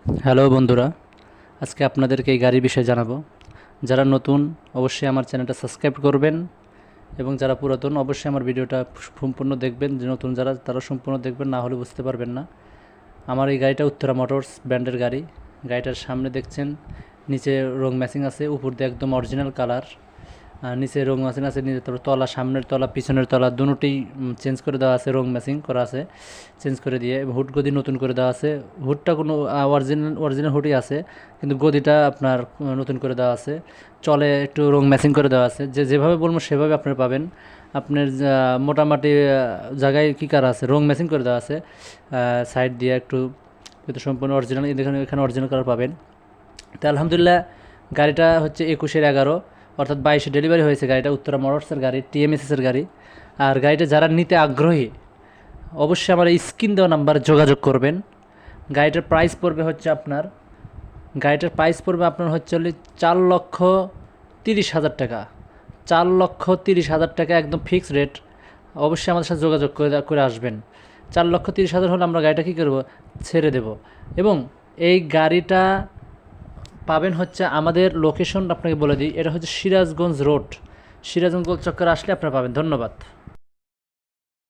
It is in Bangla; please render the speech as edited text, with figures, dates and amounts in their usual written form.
হ্যালো বন্ধুরা, আজকে আপনাদেরকে এই গাড়ির বিষয়ে জানাবো। যারা নতুন অবশ্যই আমার চ্যানেলটা সাবস্ক্রাইব করবেন এবং যারা পুরাতন অবশ্যই আমার ভিডিওটা সম্পূর্ণ দেখবেন। যে নতুন যারা তারা সম্পূর্ণ দেখবেন, না হলে বুঝতে পারবেন না। আমার এই গাড়িটা উত্তরা মোটরস ব্র্যান্ডের গাড়ি। গাড়িটার সামনে দেখছেন নিচে রং ম্যাচিং আছে, উপর দিয়ে একদম অরিজিনাল কালার। আর নিচে রং ম্যাচিং আছে, নিচে তারপর তলা, সামনের তলা পিছনের তলা দুটোই চেঞ্জ করে দেওয়া আছে, রং ম্যাচিং করা আছে চেঞ্জ করে দিয়ে। হুড গদি নতুন করে দেওয়া আছে। হুডটা কোনো অরিজিনাল হুডই আছে, কিন্তু গদিটা আপনার নতুন করে দেওয়া আছে। চলে একটু রং ম্যাচিং করে দেওয়া আছে, যেভাবে বলবো সেভাবে আপনারা পাবেন। আপনার মোটামুটি জায়গায় কী কার আছে, রং ম্যাচিং করে দেওয়া আছে সাইড দিয়ে একটু, কিন্তু সম্পূর্ণ অরিজিনাল। এখানে অরিজিনাল কালার পাবেন। তো আলহামদুলিল্লাহ, গাড়িটা হচ্ছে 21/11 অর্থাৎ 22-এ ডেলিভারি হয়েছে। গাড়িটা উত্তরা মোটরসের গাড়ি, টিএমএসএসের গাড়ি। আর গাড়িটা যারা নিতে আগ্রহী অবশ্যই আমার এই স্ক্রিন দেওয়া নাম্বারে যোগাযোগ করবেন। গাড়িটার প্রাইস পড়বে হচ্ছে আপনার, হচ্ছে 4,30,000 টাকা। 4,30,000 টাকা একদম ফিক্সড রেট। অবশ্যই আমাদের সাথে যোগাযোগ করে আসবেন। 4,30,000 হলে আমরা গাড়িটা কী করবো, ছেড়ে দেব। এবং এই গাড়িটা পাবেন হচ্ছে আমাদের লোকেশন আপনাকে বলে দিই, এটা হচ্ছে সিরাজগঞ্জ রোড। সিরাজগঞ্জ গোল চক্করে আসলে আপনারা পাবেন। ধন্যবাদ।